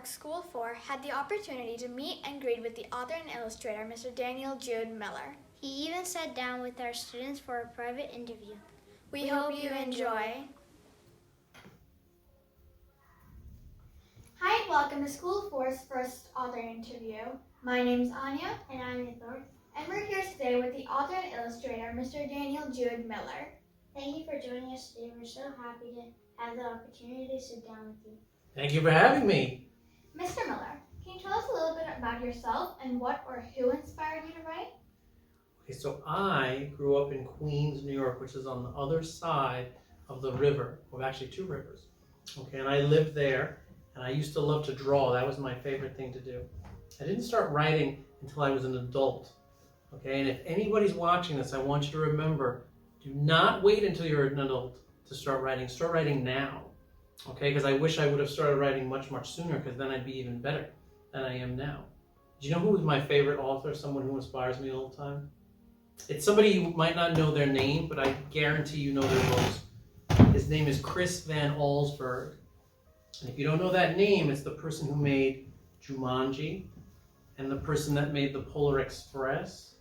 School 4 had the opportunity to meet and greet with the author and illustrator, Mr. Daniel Jude Miller. He even sat down with our students for a private interview. We hope you enjoy. Hi, and welcome to School 4's first author interview. My name's Anya, And I'm Nicole. and we're here today with the author and illustrator, Mr. Daniel Jude Miller. Thank you for joining us today. We're so happy to have the opportunity to sit down with you. Thank you for having me. Mr. Miller, can you tell us a little bit about yourself and what or who inspired you to write? Okay, so I grew up in Queens, New York, which is on the other side of the river, well, actually two rivers. Okay, and I lived there, and I used to love to draw. That was my favorite thing to do. I didn't start writing until I was an adult. Okay, and if anybody's watching this, I want you to remember, do not wait until you're an adult to start writing. Start writing now. Okay, because I wish I would have started writing much, much sooner, because then I'd be even better than I am now. Do you know who is my favorite author, someone who inspires me all the time? It's somebody you might not know their name, but I guarantee you know their books. His name is Chris Van Allsburg. And if you don't know that name, it's the person who made Jumanji, and the person that made The Polar Express,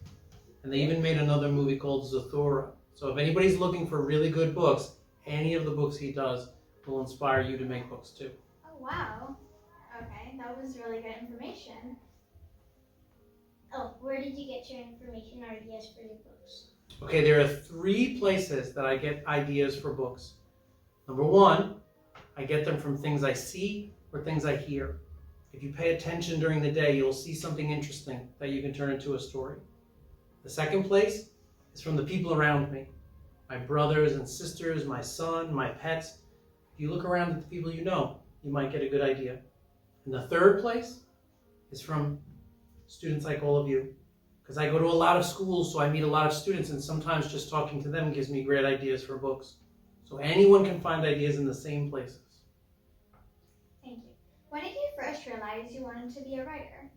and they even made another movie called Zathura. So if anybody's looking for really good books, any of the books he does will inspire you to make books too. Oh, wow. Okay, that was really good information. Oh, where did you get your information or ideas for your books? Okay, there are 3 places that I get ideas for books. Number 1, I get them from things I see or things I hear. If you pay attention during the day, you'll see something interesting that you can turn into a story. The second place is from the people around me. My brothers and sisters, my son, my pets. If you look around at the people you know, you might get a good idea. And the third place is from students like all of you. Because I go to a lot of schools, so I meet a lot of students, and sometimes just talking to them gives me great ideas for books. So anyone can find ideas in the same places. Thank you. When did you first realize you wanted to be a writer?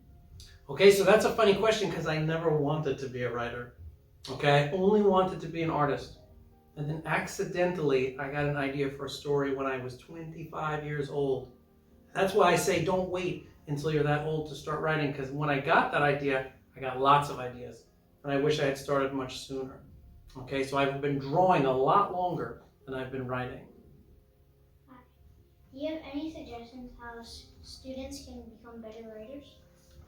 Okay, so that's a funny question because I never wanted to be a writer. Okay, I only wanted to be an artist. And then accidentally, I got an idea for a story when I was 25 years old. That's why I say don't wait until you're that old to start writing, because when I got that idea, I got lots of ideas. And I wish I had started much sooner. Okay, so I've been drawing a lot longer than I've been writing. Do you have any suggestions how students can become better writers?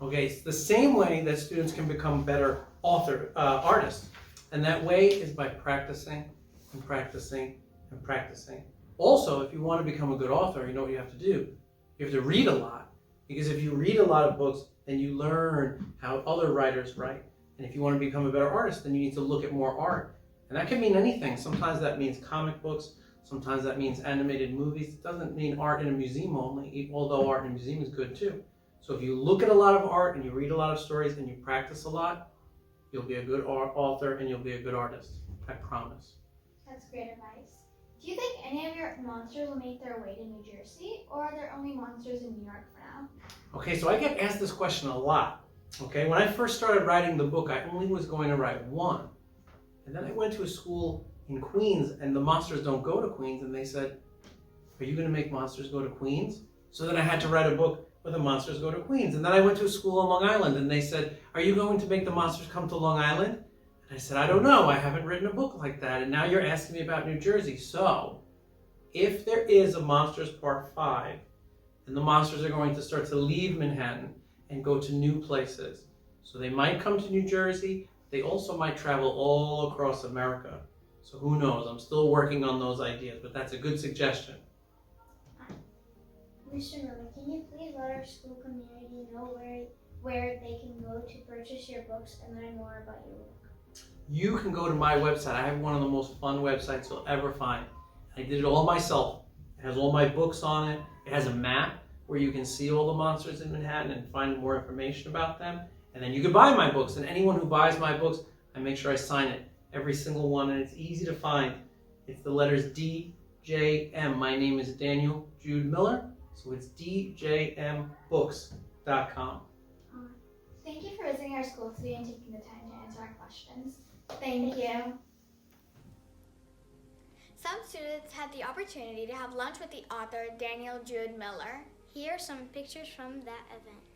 Okay, it's the same way that students can become better artists. And that way is by practicing and practicing and practicing. Also, if you want to become a good author, you know what you have to do. You have to read a lot. Because if you read a lot of books, then you learn how other writers write. And if you want to become a better artist, then you need to look at more art. And that can mean anything. Sometimes that means comic books. Sometimes that means animated movies. It doesn't mean art in a museum only, although art in a museum is good too. So if you look at a lot of art and you read a lot of stories and you practice a lot, you'll be a good author and you'll be a good artist. I promise. That's great advice. Do you think any of your monsters will make their way to New Jersey, or are there only monsters in New York for now? Okay, so I get asked this question a lot. Okay, when I first started writing the book, I only was going to write 1. And then I went to a school in Queens, and the monsters don't go to Queens, and they said, are you going to make monsters go to Queens? So then I had to write a book where the monsters go to Queens. And then I went to a school on Long Island, and they said, are you going to make the monsters come to Long Island? And I said, I don't know. I haven't written a book like that. And now you're asking me about New Jersey. So if there is a Monsters Part 5, then the monsters are going to start to leave Manhattan and go to new places. So they might come to New Jersey. They also might travel all across America. So who knows? I'm still working on those ideas, but that's a good suggestion. Mr. Miller, can you please let our school community know where they can go to purchase your books and learn more about your work? You can go to my website. I have one of the most fun websites you'll ever find. I did it all myself. It has all my books on it. It has a map where you can see all the monsters in Manhattan and find more information about them. And then you can buy my books. And anyone who buys my books, I make sure I sign it. Every single one. And it's easy to find. It's the letters DJM. My name is Daniel Jude Miller. So it's djmbooks.com. Thank you for visiting our school today and taking the time to answer our questions. Thank you. Some students had the opportunity to have lunch with the author, Daniel Jude Miller. Here are some pictures from that event.